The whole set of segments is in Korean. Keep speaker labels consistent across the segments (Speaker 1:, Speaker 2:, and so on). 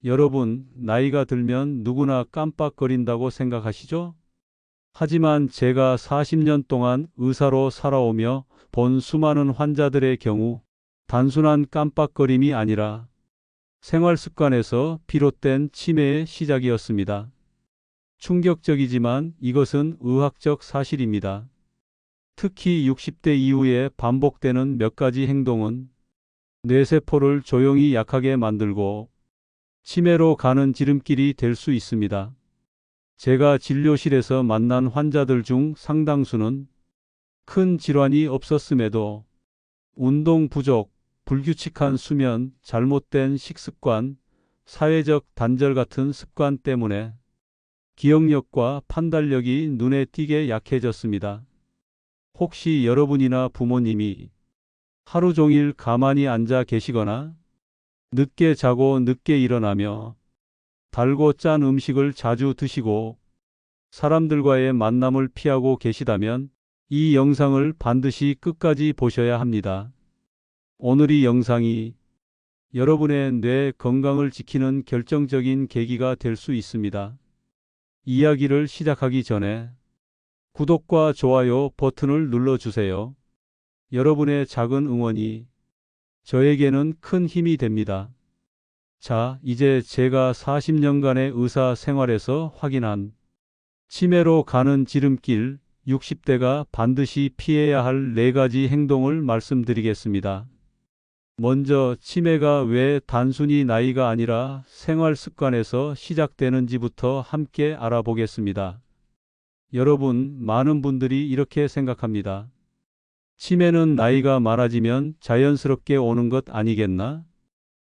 Speaker 1: 여러분, 나이가 들면 누구나 깜빡거린다고 생각하시죠? 하지만 제가 40년 동안 의사로 살아오며 본 수많은 환자들의 경우 단순한 깜빡거림이 아니라 생활 습관에서 비롯된 치매의 시작이었습니다. 충격적이지만 이것은 의학적 사실입니다. 특히 60대 이후에 반복되는 몇 가지 행동은 뇌세포를 조용히 약하게 만들고 치매로 가는 지름길이 될 수 있습니다. 제가 진료실에서 만난 환자들 중 상당수는 큰 질환이 없었음에도 운동 부족, 불규칙한 수면, 잘못된 식습관, 사회적 단절 같은 습관 때문에 기억력과 판단력이 눈에 띄게 약해졌습니다. 혹시 여러분이나 부모님이 하루 종일 가만히 앉아 계시거나 늦게 자고 늦게 일어나며 달고 짠 음식을 자주 드시고 사람들과의 만남을 피하고 계시다면 이 영상을 반드시 끝까지 보셔야 합니다. 오늘 이 영상이 여러분의 뇌 건강을 지키는 결정적인 계기가 될 수 있습니다. 이야기를 시작하기 전에 구독과 좋아요 버튼을 눌러주세요. 여러분의 작은 응원이 저에게는 큰 힘이 됩니다. 자, 이제 제가 40년간의 의사 생활에서 확인한 치매로 가는 지름길 60대가 반드시 피해야 할 4가지 행동을 말씀드리겠습니다. 먼저 치매가 왜 단순히 나이가 아니라 생활 습관에서 시작되는지부터 함께 알아보겠습니다. 여러분, 많은 분들이 이렇게 생각합니다. 치매는 나이가 많아지면 자연스럽게 오는 것 아니겠나?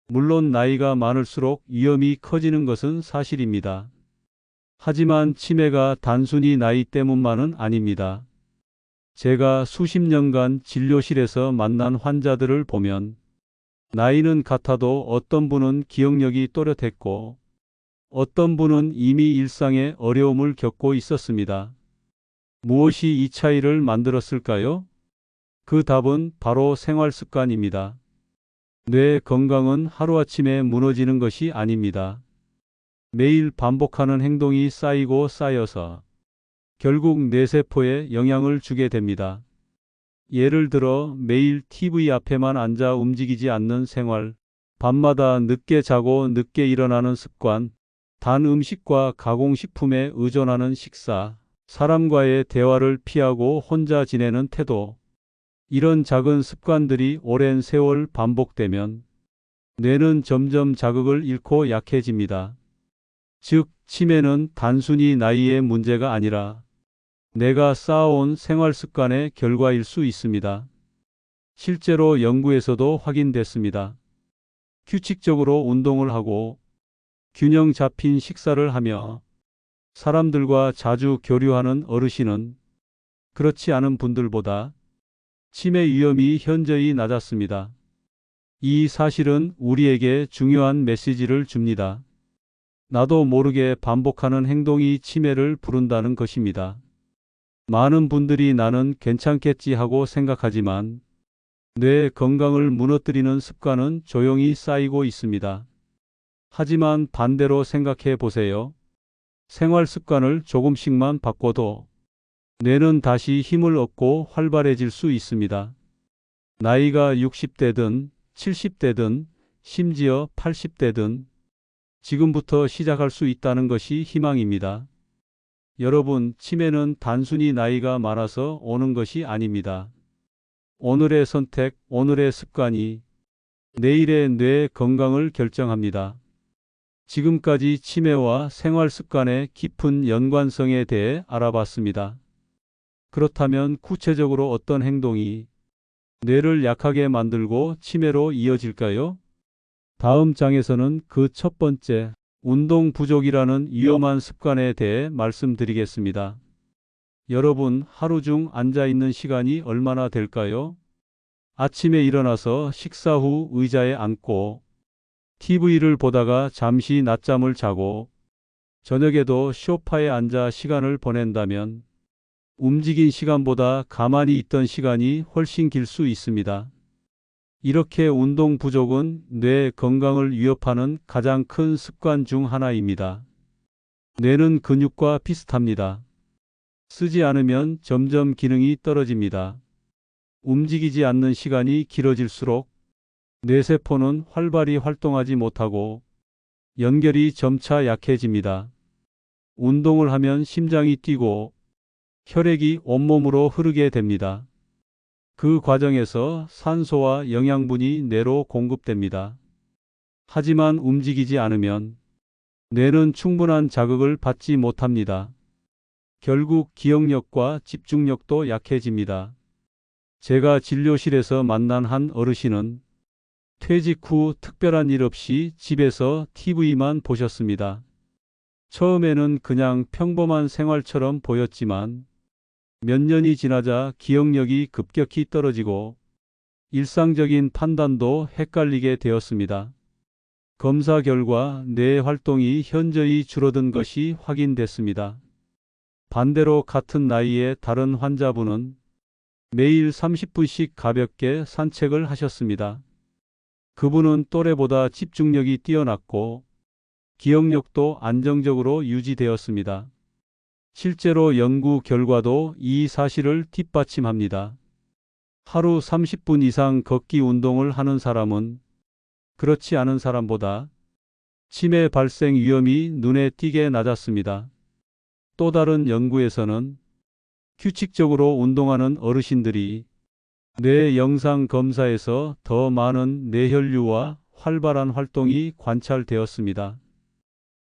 Speaker 1: 물론 나이가 많을수록 위험이 커지는 것은 사실입니다. 하지만 치매가 단순히 나이 때문만은 아닙니다. 제가 수십 년간 진료실에서 만난 환자들을 보면 나이는 같아도 어떤 분은 기억력이 또렷했고 어떤 분은 이미 일상의 어려움을 겪고 있었습니다. 무엇이 이 차이를 만들었을까요? 그 답은 바로 생활 습관입니다. 뇌 건강은 하루아침에 무너지는 것이 아닙니다. 매일 반복하는 행동이 쌓이고 쌓여서 결국 뇌세포에 영향을 주게 됩니다. 예를 들어 매일 TV 앞에만 앉아 움직이지 않는 생활, 밤마다 늦게 자고 늦게 일어나는 습관, 단 음식과 가공식품에 의존하는 식사, 사람과의 대화를 피하고 혼자 지내는 태도. 이런 작은 습관들이 오랜 세월 반복되면 뇌는 점점 자극을 잃고 약해집니다. 즉, 치매는 단순히 나이의 문제가 아니라 내가 쌓아온 생활 습관의 결과일 수 있습니다. 실제로 연구에서도 확인됐습니다. 규칙적으로 운동을 하고 균형 잡힌 식사를 하며 사람들과 자주 교류하는 어르신은 그렇지 않은 분들보다 치매 위험이 현저히 낮았습니다. 이 사실은 우리에게 중요한 메시지를 줍니다. 나도 모르게 반복하는 행동이 치매를 부른다는 것입니다. 많은 분들이 나는 괜찮겠지 하고 생각하지만 뇌 건강을 무너뜨리는 습관은 조용히 쌓이고 있습니다. 하지만 반대로 생각해 보세요. 생활 습관을 조금씩만 바꿔도 뇌는 다시 힘을 얻고 활발해질 수 있습니다. 나이가 60대든 70대든 심지어 80대든 지금부터 시작할 수 있다는 것이 희망입니다. 여러분, 치매는 단순히 나이가 많아서 오는 것이 아닙니다. 오늘의 선택, 오늘의 습관이 내일의 뇌 건강을 결정합니다. 지금까지 치매와 생활 습관의 깊은 연관성에 대해 알아봤습니다. 그렇다면 구체적으로 어떤 행동이 뇌를 약하게 만들고 치매로 이어질까요? 다음 장에서는 그 첫 번째, 운동 부족이라는 위험한 습관에 대해 말씀드리겠습니다. 여러분, 하루 중 앉아 있는 시간이 얼마나 될까요? 아침에 일어나서 식사 후 의자에 앉고 TV를 보다가 잠시 낮잠을 자고 저녁에도 소파에 앉아 시간을 보낸다면 움직인 시간보다 가만히 있던 시간이 훨씬 길 수 있습니다. 이렇게 운동 부족은 뇌 건강을 위협하는 가장 큰 습관 중 하나입니다. 뇌는 근육과 비슷합니다. 쓰지 않으면 점점 기능이 떨어집니다. 움직이지 않는 시간이 길어질수록 뇌세포는 활발히 활동하지 못하고 연결이 점차 약해집니다. 운동을 하면 심장이 뛰고 혈액이 온몸으로 흐르게 됩니다. 그 과정에서 산소와 영양분이 뇌로 공급됩니다. 하지만 움직이지 않으면 뇌는 충분한 자극을 받지 못합니다. 결국 기억력과 집중력도 약해집니다. 제가 진료실에서 만난 한 어르신은 퇴직 후 특별한 일 없이 집에서 TV만 보셨습니다. 처음에는 그냥 평범한 생활처럼 보였지만 몇 년이 지나자 기억력이 급격히 떨어지고 일상적인 판단도 헷갈리게 되었습니다. 검사 결과 뇌 활동이 현저히 줄어든 것이 확인됐습니다. 반대로 같은 나이의 다른 환자분은 매일 30분씩 가볍게 산책을 하셨습니다. 그분은 또래보다 집중력이 뛰어났고 기억력도 안정적으로 유지되었습니다. 실제로 연구 결과도 이 사실을 뒷받침합니다. 하루 30분 이상 걷기 운동을 하는 사람은 그렇지 않은 사람보다 치매 발생 위험이 눈에 띄게 낮았습니다. 또 다른 연구에서는 규칙적으로 운동하는 어르신들이 뇌 영상 검사에서 더 많은 뇌혈류와 활발한 활동이 관찰되었습니다.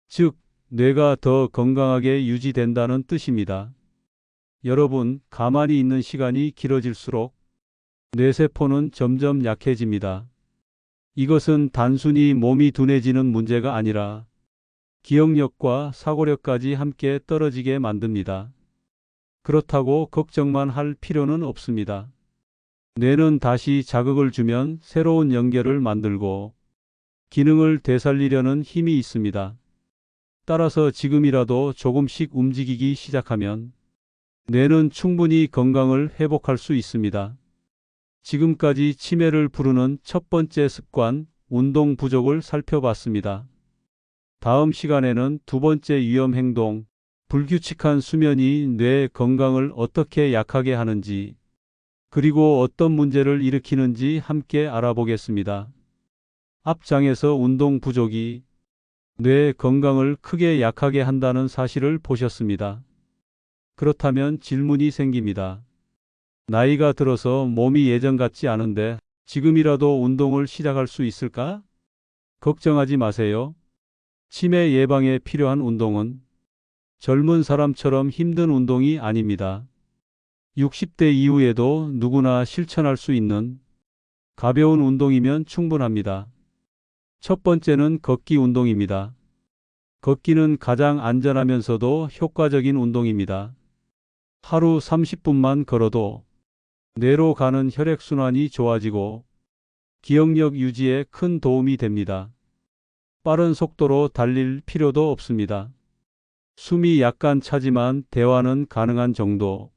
Speaker 1: 즉, 뇌가 더 건강하게 유지된다는 뜻입니다. 여러분, 가만히 있는 시간이 길어질수록 뇌세포는 점점 약해집니다. 이것은 단순히 몸이 둔해지는 문제가 아니라 기억력과 사고력까지 함께 떨어지게 만듭니다. 그렇다고 걱정만 할 필요는 없습니다. 뇌는 다시 자극을 주면 새로운 연결을 만들고 기능을 되살리려는 힘이 있습니다. 따라서 지금이라도 조금씩 움직이기 시작하면 뇌는 충분히 건강을 회복할 수 있습니다. 지금까지 치매를 부르는 첫 번째 습관, 운동 부족을 살펴봤습니다. 다음 시간에는 두 번째 위험 행동, 불규칙한 수면이 뇌 건강을 어떻게 약하게 하는지, 그리고 어떤 문제를 일으키는지 함께 알아보겠습니다. 앞장에서 운동 부족이 뇌 건강을 크게 약하게 한다는 사실을 보셨습니다. 그렇다면 질문이 생깁니다. 나이가 들어서 몸이 예전 같지 않은데 지금이라도 운동을 시작할 수 있을까? 걱정하지 마세요. 치매 예방에 필요한 운동은 젊은 사람처럼 힘든 운동이 아닙니다. 60대 이후에도 누구나 실천할 수 있는 가벼운 운동이면 충분합니다. 첫 번째는 걷기 운동입니다. 걷기는 가장 안전하면서도 효과적인 운동입니다. 하루 30분만 걸어도 뇌로 가는 혈액순환이 좋아지고 기억력 유지에 큰 도움이 됩니다. 빠른 속도로 달릴 필요도 없습니다. 숨이 약간 차지만 대화는 가능한 정도.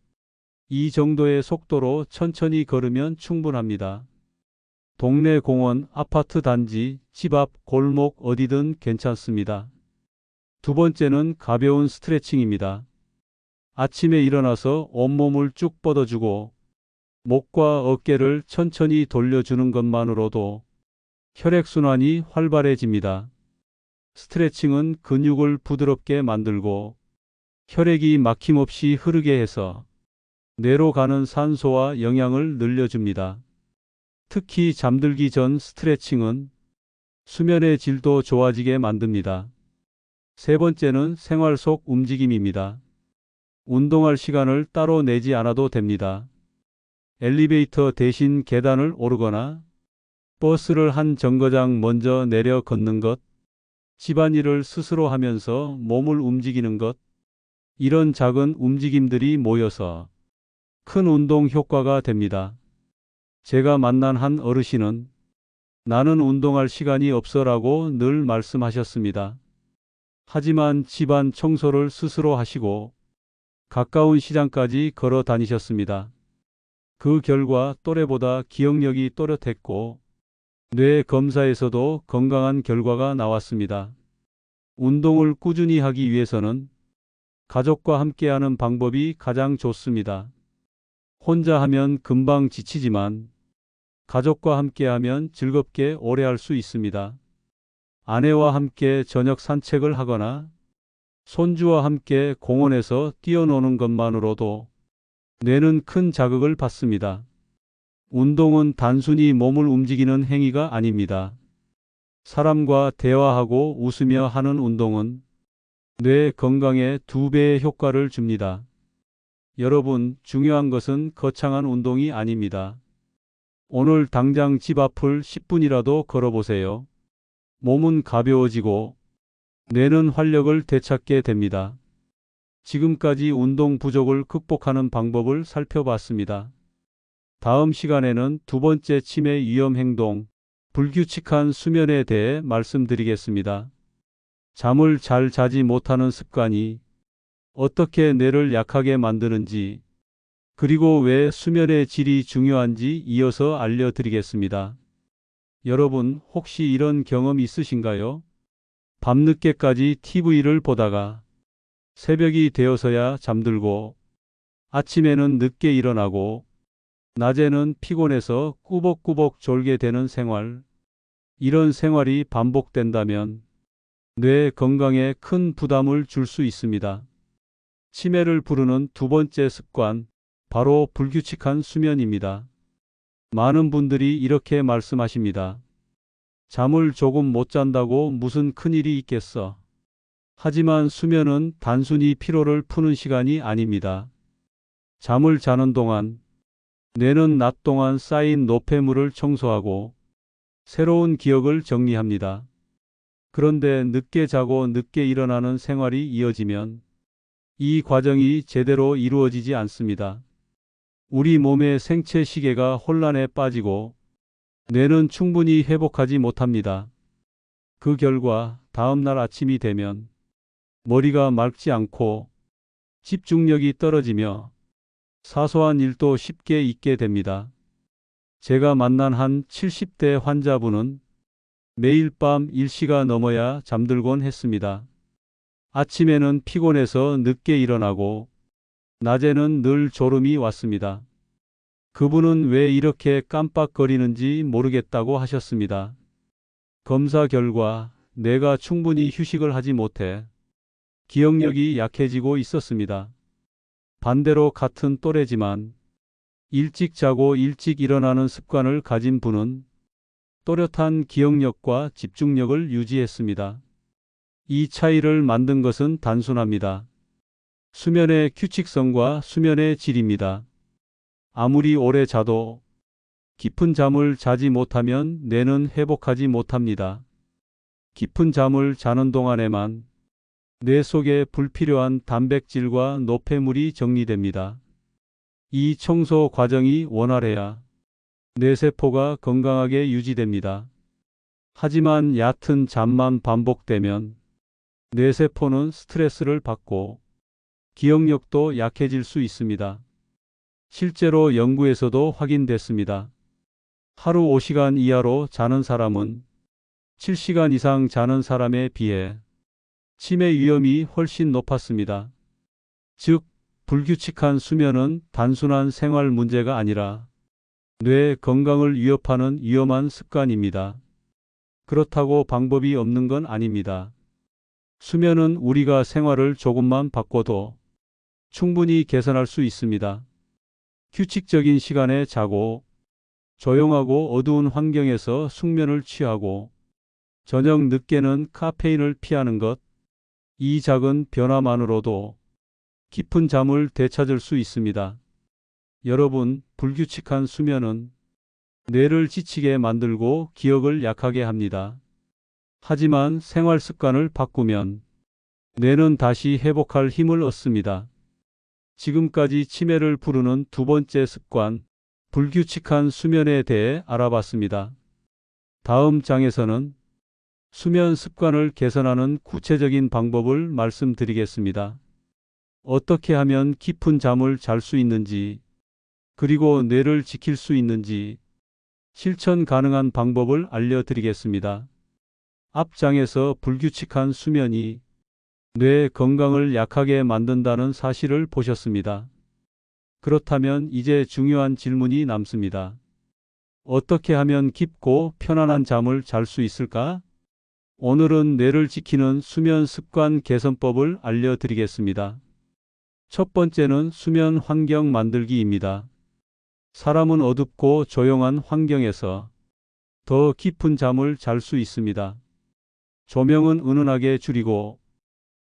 Speaker 1: 이 정도의 속도로 천천히 걸으면 충분합니다. 동네 공원, 아파트 단지, 집 앞, 골목 어디든 괜찮습니다. 두 번째는 가벼운 스트레칭입니다. 아침에 일어나서 온몸을 쭉 뻗어주고 목과 어깨를 천천히 돌려주는 것만으로도 혈액순환이 활발해집니다. 스트레칭은 근육을 부드럽게 만들고 혈액이 막힘없이 흐르게 해서 뇌로 가는 산소와 영양을 늘려줍니다. 특히 잠들기 전 스트레칭은 수면의 질도 좋아지게 만듭니다. 세 번째는 생활 속 움직임입니다. 운동할 시간을 따로 내지 않아도 됩니다. 엘리베이터 대신 계단을 오르거나 버스를 한 정거장 먼저 내려 걷는 것, 집안일을 스스로 하면서 몸을 움직이는 것, 이런 작은 움직임들이 모여서 큰 운동 효과가 됩니다. 제가 만난 한 어르신은 나는 운동할 시간이 없어라고 늘 말씀하셨습니다. 하지만 집안 청소를 스스로 하시고 가까운 시장까지 걸어 다니셨습니다. 그 결과 또래보다 기억력이 또렷했고 뇌 검사에서도 건강한 결과가 나왔습니다. 운동을 꾸준히 하기 위해서는 가족과 함께하는 방법이 가장 좋습니다. 혼자 하면 금방 지치지만 가족과 함께하면 즐겁게 오래 할 수 있습니다. 아내와 함께 저녁 산책을 하거나 손주와 함께 공원에서 뛰어노는 것만으로도 뇌는 큰 자극을 받습니다. 운동은 단순히 몸을 움직이는 행위가 아닙니다. 사람과 대화하고 웃으며 하는 운동은 뇌 건강에 2배의 효과를 줍니다. 여러분, 중요한 것은 거창한 운동이 아닙니다. 오늘 당장 집 앞을 10분이라도 걸어보세요. 몸은 가벼워지고 뇌는 활력을 되찾게 됩니다. 지금까지 운동 부족을 극복하는 방법을 살펴봤습니다. 다음 시간에는 2번째 치매 위험 행동, 불규칙한 수면에 대해 말씀드리겠습니다. 잠을 잘 자지 못하는 습관이 어떻게 뇌를 약하게 만드는지, 그리고 왜 수면의 질이 중요한지 이어서 알려드리겠습니다. 여러분, 혹시 이런 경험 있으신가요? 밤늦게까지 TV를 보다가 새벽이 되어서야 잠들고 아침에는 늦게 일어나고 낮에는 피곤해서 꾸벅꾸벅 졸게 되는 생활. 이런 생활이 반복된다면 뇌 건강에 큰 부담을 줄 수 있습니다. 치매를 부르는 2번째 습관, 바로 불규칙한 수면입니다. 많은 분들이 이렇게 말씀하십니다. 잠을 조금 못 잔다고 무슨 큰일이 있겠어. 하지만 수면은 단순히 피로를 푸는 시간이 아닙니다. 잠을 자는 동안 뇌는 낮 동안 쌓인 노폐물을 청소하고 새로운 기억을 정리합니다. 그런데 늦게 자고 늦게 일어나는 생활이 이어지면 이 과정이 제대로 이루어지지 않습니다. 우리 몸의 생체 시계가 혼란에 빠지고 뇌는 충분히 회복하지 못합니다. 그 결과 다음날 아침이 되면 머리가 맑지 않고 집중력이 떨어지며 사소한 일도 쉽게 잊게 됩니다. 제가 만난 한 70대 환자분은 매일 밤 1시가 넘어야 잠들곤 했습니다. 아침에는 피곤해서 늦게 일어나고 낮에는 늘 졸음이 왔습니다. 그분은 왜 이렇게 깜빡거리는지 모르겠다고 하셨습니다. 검사 결과 뇌가 충분히 휴식을 하지 못해 기억력이 약해지고 있었습니다. 반대로 같은 또래지만 일찍 자고 일찍 일어나는 습관을 가진 분은 또렷한 기억력과 집중력을 유지했습니다. 이 차이를 만든 것은 단순합니다. 수면의 규칙성과 수면의 질입니다. 아무리 오래 자도 깊은 잠을 자지 못하면 뇌는 회복하지 못합니다. 깊은 잠을 자는 동안에만 뇌 속에 불필요한 단백질과 노폐물이 정리됩니다. 이 청소 과정이 원활해야 뇌세포가 건강하게 유지됩니다. 하지만 얕은 잠만 반복되면 뇌세포는 스트레스를 받고 기억력도 약해질 수 있습니다. 실제로 연구에서도 확인됐습니다. 하루 5시간 이하로 자는 사람은 7시간 이상 자는 사람에 비해 치매 위험이 훨씬 높았습니다. 즉, 불규칙한 수면은 단순한 생활 문제가 아니라 뇌 건강을 위협하는 위험한 습관입니다. 그렇다고 방법이 없는 건 아닙니다. 수면은 우리가 생활을 조금만 바꿔도 충분히 개선할 수 있습니다. 규칙적인 시간에 자고 조용하고 어두운 환경에서 숙면을 취하고 저녁 늦게는 카페인을 피하는 것, 이 작은 변화만으로도 깊은 잠을 되찾을 수 있습니다. 여러분, 불규칙한 수면은 뇌를 지치게 만들고 기억을 약하게 합니다. 하지만 생활 습관을 바꾸면 뇌는 다시 회복할 힘을 얻습니다. 지금까지 치매를 부르는 2번째 습관, 불규칙한 수면에 대해 알아봤습니다. 다음 장에서는 수면 습관을 개선하는 구체적인 방법을 말씀드리겠습니다. 어떻게 하면 깊은 잠을 잘 수 있는지, 그리고 뇌를 지킬 수 있는지, 실천 가능한 방법을 알려드리겠습니다. 앞장에서 불규칙한 수면이 뇌 건강을 약하게 만든다는 사실을 보셨습니다. 그렇다면 이제 중요한 질문이 남습니다. 어떻게 하면 깊고 편안한 잠을 잘 수 있을까? 오늘은 뇌를 지키는 수면 습관 개선법을 알려드리겠습니다. 첫 번째는 수면 환경 만들기입니다. 사람은 어둡고 조용한 환경에서 더 깊은 잠을 잘 수 있습니다. 조명은 은은하게 줄이고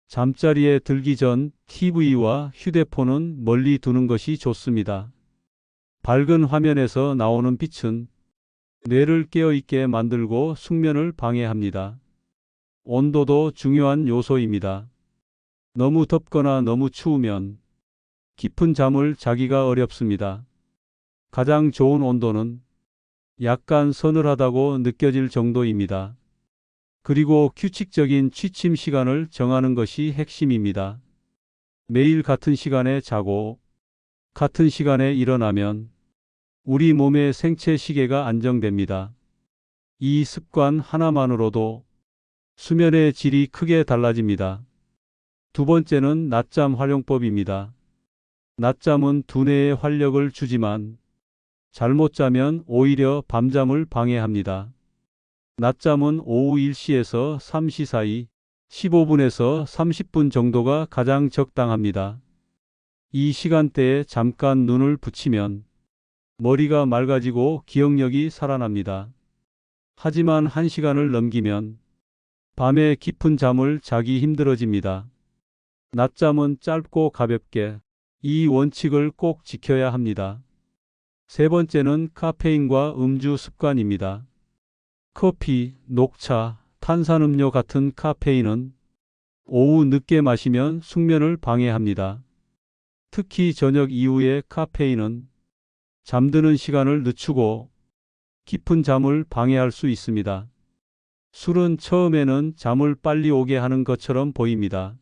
Speaker 1: 잠자리에 들기 전 TV와 휴대폰은 멀리 두는 것이 좋습니다. 밝은 화면에서 나오는 빛은 뇌를 깨어있게 만들고 숙면을 방해합니다. 온도도 중요한 요소입니다. 너무 덥거나 너무 추우면 깊은 잠을 자기가 어렵습니다. 가장 좋은 온도는 약간 서늘하다고 느껴질 정도입니다. 그리고 규칙적인 취침 시간을 정하는 것이 핵심입니다. 매일 같은 시간에 자고 같은 시간에 일어나면 우리 몸의 생체 시계가 안정됩니다. 이 습관 하나만으로도 수면의 질이 크게 달라집니다. 두 번째는 낮잠 활용법입니다. 낮잠은 두뇌에 활력을 주지만 잘못 자면 오히려 밤잠을 방해합니다. 낮잠은 오후 1시에서 3시 사이 15분에서 30분 정도가 가장 적당합니다. 이 시간대에 잠깐 눈을 붙이면 머리가 맑아지고 기억력이 살아납니다. 하지만 1시간을 넘기면 밤에 깊은 잠을 자기 힘들어집니다. 낮잠은 짧고 가볍게 이 원칙을 꼭 지켜야 합니다. 세 번째는 카페인과 음주 습관입니다. 커피, 녹차, 탄산음료 같은 카페인은 오후 늦게 마시면 숙면을 방해합니다. 특히 저녁 이후의 카페인은 잠드는 시간을 늦추고 깊은 잠을 방해할 수 있습니다. 술은 처음에는 잠을 빨리 오게 하는 것처럼 보입니다.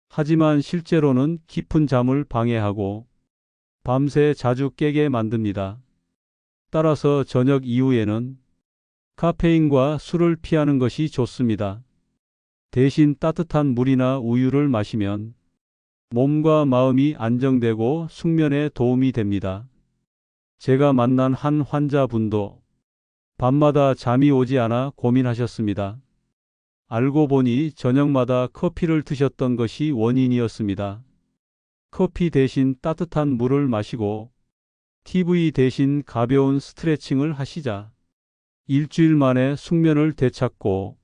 Speaker 1: 하지만 실제로는 깊은 잠을 방해하고 밤새 자주 깨게 만듭니다. 따라서 저녁 이후에는 카페인과 술을 피하는 것이 좋습니다. 대신 따뜻한 물이나 우유를 마시면 몸과 마음이 안정되고 숙면에 도움이 됩니다. 제가 만난 한 환자분도 밤마다 잠이 오지 않아 고민하셨습니다. 알고 보니 저녁마다 커피를 드셨던 것이 원인이었습니다. 커피 대신 따뜻한 물을 마시고 TV 대신 가벼운 스트레칭을 하시자 일주일 만에 숙면을 되찾고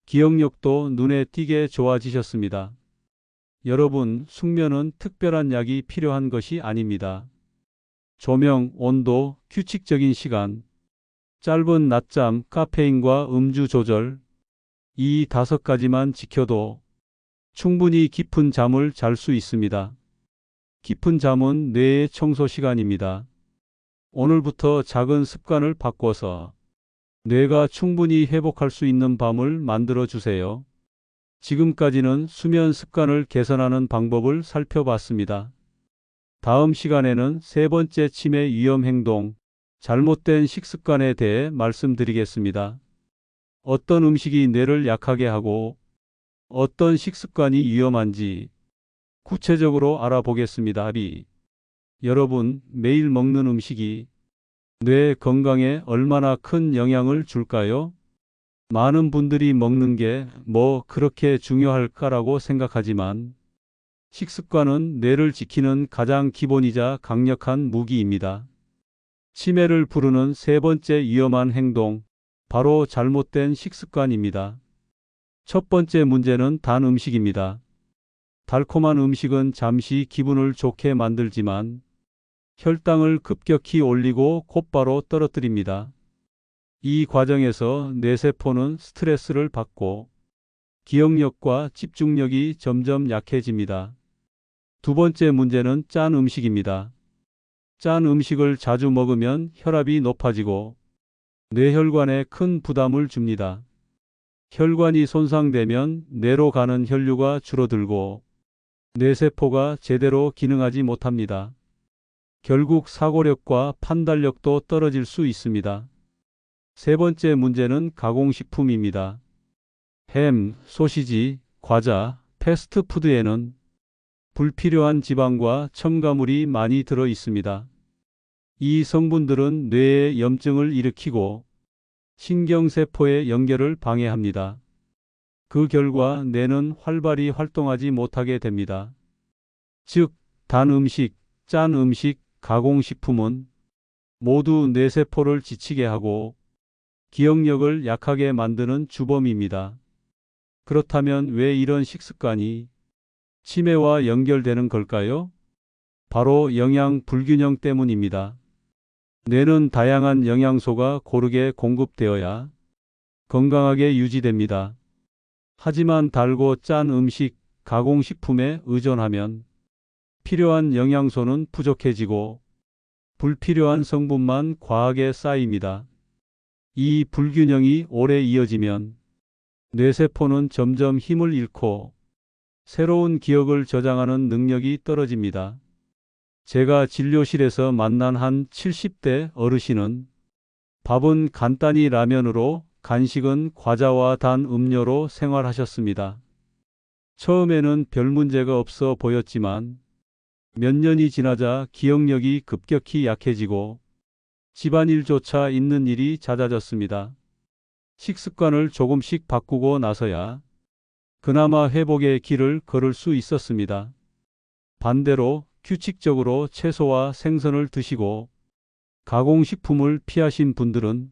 Speaker 1: 기억력도 눈에 띄게 좋아지셨습니다. 여러분, 숙면은 특별한 약이 필요한 것이 아닙니다. 조명, 온도, 규칙적인 시간, 짧은 낮잠, 카페인과 음주 조절, 이 5가지만 지켜도 충분히 깊은 잠을 잘 수 있습니다. 깊은 잠은 뇌의 청소 시간입니다. 오늘부터 작은 습관을 바꿔서 뇌가 충분히 회복할 수 있는 밤을 만들어 주세요. 지금까지는 수면 습관을 개선하는 방법을 살펴봤습니다. 다음 시간에는 세 번째 치매 위험 행동, 잘못된 식습관에 대해 말씀드리겠습니다. 어떤 음식이 뇌를 약하게 하고 어떤 식습관이 위험한지 구체적으로 알아보겠습니다. 여러분, 매일 먹는 음식이 뇌 건강에 얼마나 큰 영향을 줄까요? 많은 분들이 먹는 게 뭐 그렇게 중요할까라고 생각하지만 식습관은 뇌를 지키는 가장 기본이자 강력한 무기입니다. 치매를 부르는 세 번째 위험한 행동, 바로 잘못된 식습관입니다. 첫 번째 문제는 단 음식입니다. 달콤한 음식은 잠시 기분을 좋게 만들지만 혈당을 급격히 올리고 곧바로 떨어뜨립니다. 이 과정에서 뇌세포는 스트레스를 받고 기억력과 집중력이 점점 약해집니다. 두 번째 문제는 짠 음식입니다. 짠 음식을 자주 먹으면 혈압이 높아지고 뇌혈관에 큰 부담을 줍니다. 혈관이 손상되면 뇌로 가는 혈류가 줄어들고 뇌세포가 제대로 기능하지 못합니다. 결국 사고력과 판단력도 떨어질 수 있습니다. 세 번째 문제는 가공식품입니다. 햄, 소시지, 과자, 패스트푸드에는 불필요한 지방과 첨가물이 많이 들어 있습니다. 이 성분들은 뇌에 염증을 일으키고 신경세포의 연결을 방해합니다. 그 결과 뇌는 활발히 활동하지 못하게 됩니다. 즉, 단 음식, 짠 음식, 가공식품은 모두 뇌세포를 지치게 하고 기억력을 약하게 만드는 주범입니다. 그렇다면 왜 이런 식습관이 치매와 연결되는 걸까요? 바로 영양 불균형 때문입니다. 뇌는 다양한 영양소가 고르게 공급되어야 건강하게 유지됩니다. 하지만 달고 짠 음식, 가공식품에 의존하면 필요한 영양소는 부족해지고 불필요한 성분만 과하게 쌓입니다. 이 불균형이 오래 이어지면 뇌세포는 점점 힘을 잃고 새로운 기억을 저장하는 능력이 떨어집니다. 제가 진료실에서 만난 한 70대 어르신은 밥은 간단히 라면으로, 간식은 과자와 단 음료로 생활하셨습니다. 처음에는 별 문제가 없어 보였지만 몇 년이 지나자 기억력이 급격히 약해지고 집안일조차 잊는 일이 잦아졌습니다. 식습관을 조금씩 바꾸고 나서야 그나마 회복의 길을 걸을 수 있었습니다. 반대로 규칙적으로 채소와 생선을 드시고 가공식품을 피하신 분들은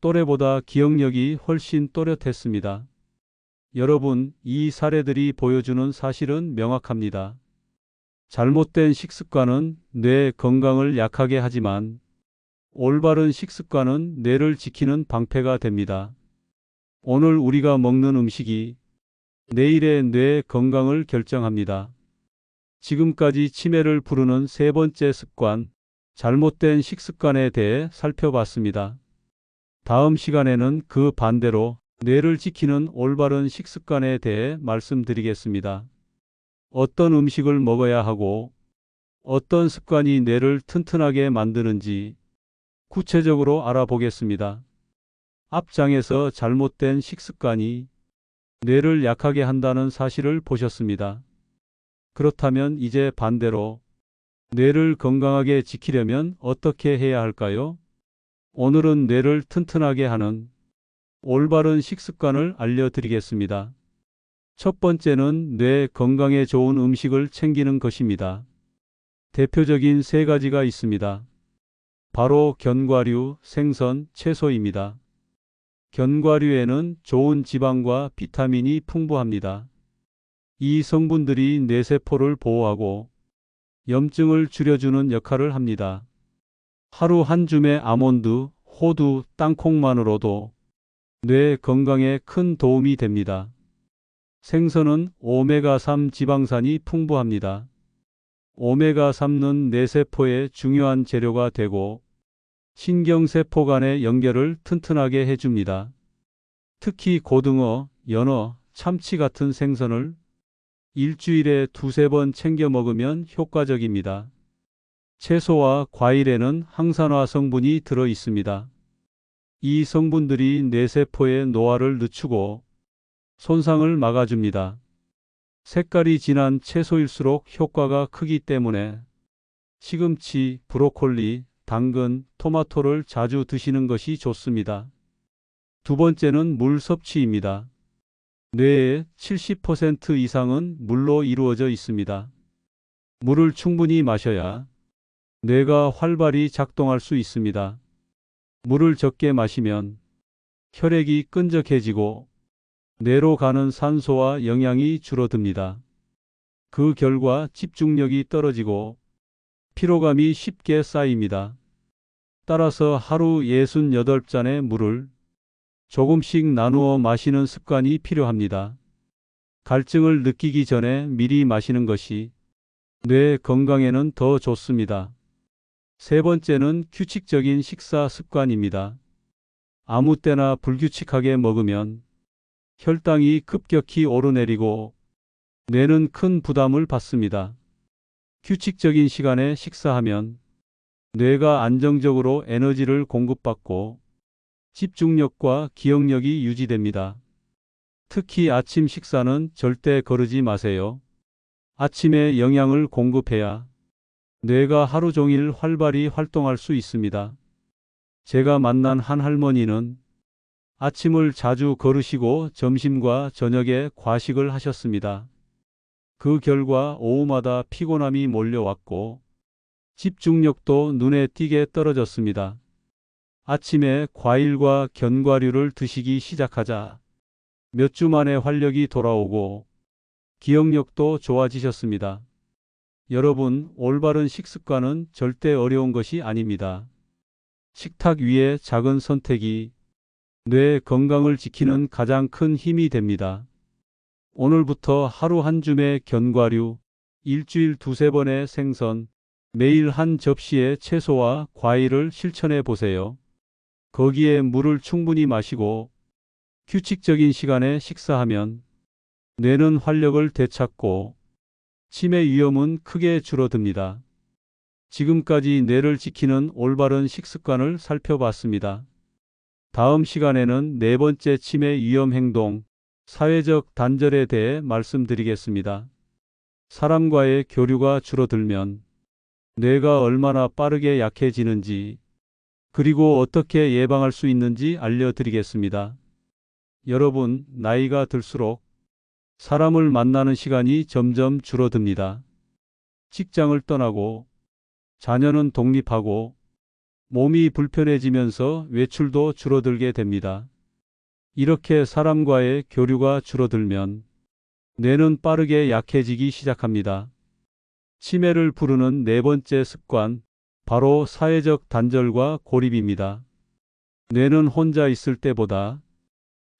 Speaker 1: 또래보다 기억력이 훨씬 또렷했습니다. 여러분, 이 사례들이 보여주는 사실은 명확합니다. 잘못된 식습관은 뇌 건강을 약하게 하지만 올바른 식습관은 뇌를 지키는 방패가 됩니다. 오늘 우리가 먹는 음식이 내일의 뇌 건강을 결정합니다. 지금까지 치매를 부르는 세 번째 습관, 잘못된 식습관에 대해 살펴봤습니다. 다음 시간에는 그 반대로 뇌를 지키는 올바른 식습관에 대해 말씀드리겠습니다. 어떤 음식을 먹어야 하고 어떤 습관이 뇌를 튼튼하게 만드는지 구체적으로 알아보겠습니다. 앞장에서 잘못된 식습관이 뇌를 약하게 한다는 사실을 보셨습니다. 그렇다면 이제 반대로 뇌를 건강하게 지키려면 어떻게 해야 할까요? 오늘은 뇌를 튼튼하게 하는 올바른 식습관을 알려드리겠습니다. 첫 번째는 뇌 건강에 좋은 음식을 챙기는 것입니다. 대표적인 세 가지가 있습니다. 바로 견과류, 생선, 채소입니다. 견과류에는 좋은 지방과 비타민이 풍부합니다. 이 성분들이 뇌세포를 보호하고 염증을 줄여주는 역할을 합니다. 하루 한 줌의 아몬드, 호두, 땅콩만으로도 뇌 건강에 큰 도움이 됩니다. 생선은 오메가3 지방산이 풍부합니다. 오메가3는 뇌세포의 중요한 재료가 되고 신경세포 간의 연결을 튼튼하게 해줍니다. 특히 고등어, 연어, 참치 같은 생선을 일주일에 두세 번 챙겨 먹으면 효과적입니다. 채소와 과일에는 항산화 성분이 들어 있습니다. 이 성분들이 뇌세포의 노화를 늦추고 손상을 막아줍니다. 색깔이 진한 채소일수록 효과가 크기 때문에 시금치, 브로콜리, 당근, 토마토를 자주 드시는 것이 좋습니다. 두 번째는 물 섭취입니다. 뇌의 70% 이상은 물로 이루어져 있습니다. 물을 충분히 마셔야 뇌가 활발히 작동할 수 있습니다. 물을 적게 마시면 혈액이 끈적해지고 뇌로 가는 산소와 영양이 줄어듭니다. 그 결과 집중력이 떨어지고 피로감이 쉽게 쌓입니다. 따라서 하루 68잔의 물을 조금씩 나누어 마시는 습관이 필요합니다. 갈증을 느끼기 전에 미리 마시는 것이 뇌 건강에는 더 좋습니다. 세 번째는 규칙적인 식사 습관입니다. 아무 때나 불규칙하게 먹으면 혈당이 급격히 오르내리고 뇌는 큰 부담을 받습니다. 규칙적인 시간에 식사하면 뇌가 안정적으로 에너지를 공급받고 집중력과 기억력이 유지됩니다. 특히 아침 식사는 절대 거르지 마세요. 아침에 영양을 공급해야 뇌가 하루 종일 활발히 활동할 수 있습니다. 제가 만난 한 할머니는 아침을 자주 거르시고 점심과 저녁에 과식을 하셨습니다. 그 결과 오후마다 피곤함이 몰려왔고 집중력도 눈에 띄게 떨어졌습니다. 아침에 과일과 견과류를 드시기 시작하자 몇 주 만에 활력이 돌아오고 기억력도 좋아지셨습니다. 여러분, 올바른 식습관은 절대 어려운 것이 아닙니다. 식탁 위의 작은 선택이 뇌 건강을 지키는 가장 큰 힘이 됩니다. 오늘부터 하루 한 줌의 견과류, 일주일 두세 번의 생선, 매일 한 접시의 채소와 과일을 실천해 보세요. 거기에 물을 충분히 마시고 규칙적인 시간에 식사하면 뇌는 활력을 되찾고 치매 위험은 크게 줄어듭니다. 지금까지 뇌를 지키는 올바른 식습관을 살펴봤습니다. 다음 시간에는 네 번째 치매 위험 행동, 사회적 단절에 대해 말씀드리겠습니다. 사람과의 교류가 줄어들면 뇌가 얼마나 빠르게 약해지는지, 그리고 어떻게 예방할 수 있는지 알려드리겠습니다. 여러분, 나이가 들수록 사람을 만나는 시간이 점점 줄어듭니다. 직장을 떠나고 자녀는 독립하고 몸이 불편해지면서 외출도 줄어들게 됩니다. 이렇게 사람과의 교류가 줄어들면 뇌는 빠르게 약해지기 시작합니다. 치매를 부르는 네 번째 습관, 바로 사회적 단절과 고립입니다. 뇌는 혼자 있을 때보다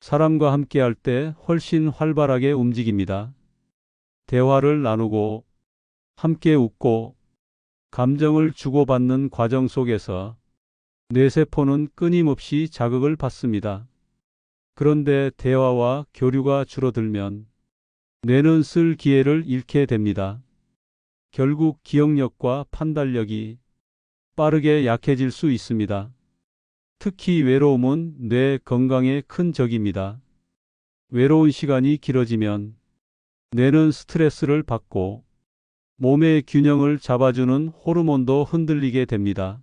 Speaker 1: 사람과 함께 할 때 훨씬 활발하게 움직입니다. 대화를 나누고 함께 웃고 감정을 주고받는 과정 속에서 뇌세포는 끊임없이 자극을 받습니다. 그런데 대화와 교류가 줄어들면 뇌는 쓸 기회를 잃게 됩니다. 결국 기억력과 판단력이 빠르게 약해질 수 있습니다. 특히 외로움은 뇌 건강에 큰 적입니다. 외로운 시간이 길어지면 뇌는 스트레스를 받고 몸의 균형을 잡아주는 호르몬도 흔들리게 됩니다.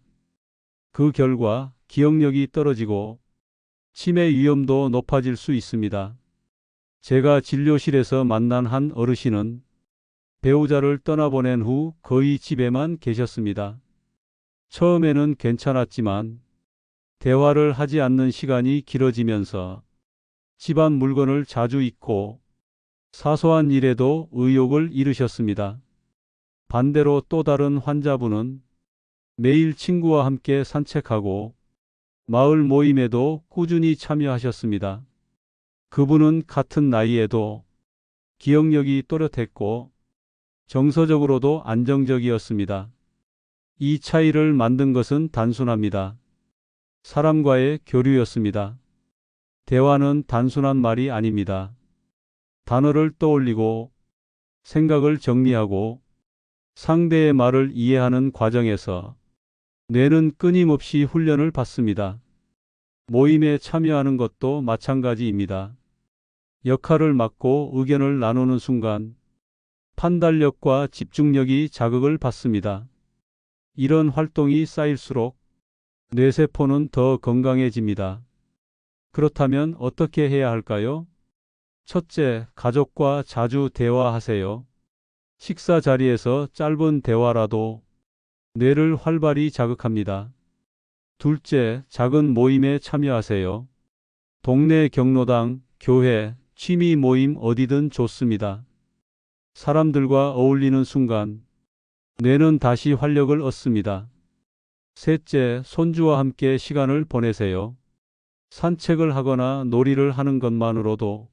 Speaker 1: 그 결과 기억력이 떨어지고 치매 위험도 높아질 수 있습니다. 제가 진료실에서 만난 한 어르신은 배우자를 떠나보낸 후 거의 집에만 계셨습니다. 처음에는 괜찮았지만 대화를 하지 않는 시간이 길어지면서 집안 물건을 자주 잊고 사소한 일에도 의욕을 잃으셨습니다. 반대로 또 다른 환자분은 매일 친구와 함께 산책하고 마을 모임에도 꾸준히 참여하셨습니다. 그분은 같은 나이에도 기억력이 또렷했고 정서적으로도 안정적이었습니다. 이 차이를 만든 것은 단순합니다. 사람과의 교류였습니다. 대화는 단순한 말이 아닙니다. 단어를 떠올리고 생각을 정리하고 상대의 말을 이해하는 과정에서 뇌는 끊임없이 훈련을 받습니다. 모임에 참여하는 것도 마찬가지입니다. 역할을 맡고 의견을 나누는 순간 판단력과 집중력이 자극을 받습니다. 이런 활동이 쌓일수록 뇌세포는 더 건강해집니다. 그렇다면 어떻게 해야 할까요? 첫째, 가족과 자주 대화하세요. 식사 자리에서 짧은 대화라도 뇌를 활발히 자극합니다. 둘째, 작은 모임에 참여하세요. 동네 경로당, 교회, 취미 모임 어디든 좋습니다. 사람들과 어울리는 순간 뇌는 다시 활력을 얻습니다. 셋째, 손주와 함께 시간을 보내세요. 산책을 하거나 놀이를 하는 것만으로도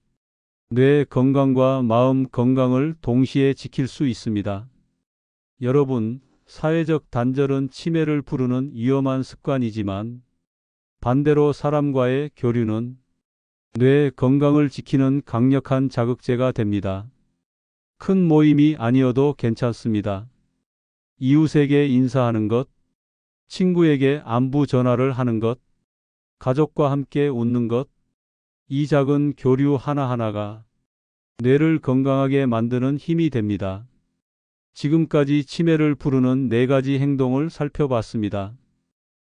Speaker 1: 뇌 건강과 마음 건강을 동시에 지킬 수 있습니다. 여러분, 사회적 단절은 치매를 부르는 위험한 습관이지만 반대로 사람과의 교류는 뇌 건강을 지키는 강력한 자극제가 됩니다. 큰 모임이 아니어도 괜찮습니다. 이웃에게 인사하는 것, 친구에게 안부 전화를 하는 것, 가족과 함께 웃는 것, 이 작은 교류 하나하나가 뇌를 건강하게 만드는 힘이 됩니다. 지금까지 치매를 부르는 4가지 행동을 살펴봤습니다.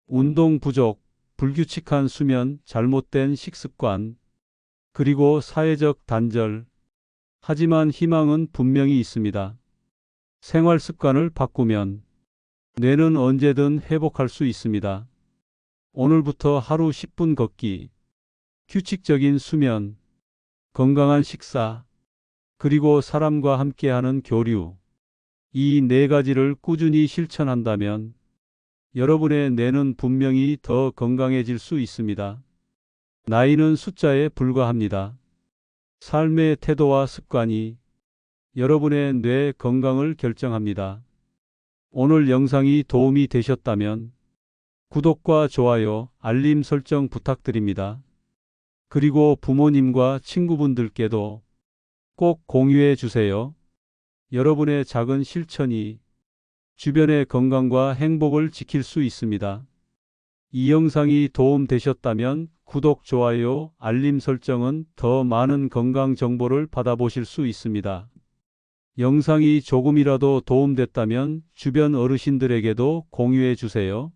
Speaker 1: 운동 부족, 불규칙한 수면, 잘못된 식습관, 그리고 사회적 단절. 하지만 희망은 분명히 있습니다. 생활 습관을 바꾸면 뇌는 언제든 회복할 수 있습니다. 오늘부터 하루 10분 걷기, 규칙적인 수면, 건강한 식사, 그리고 사람과 함께하는 교류. 이 4가지를 꾸준히 실천한다면 여러분의 뇌는 분명히 더 건강해질 수 있습니다. 나이는 숫자에 불과합니다. 삶의 태도와 습관이 여러분의 뇌 건강을 결정합니다. 오늘 영상이 도움이 되셨다면 구독과 좋아요, 알림 설정 부탁드립니다. 그리고 부모님과 친구분들께도 꼭 공유해 주세요. 여러분의 작은 실천이 주변의 건강과 행복을 지킬 수 있습니다. 이 영상이 도움 되셨다면 구독, 좋아요, 알림 설정은 더 많은 건강 정보를 받아보실 수 있습니다. 영상이 조금이라도 도움됐다면 주변 어르신들에게도 공유해 주세요.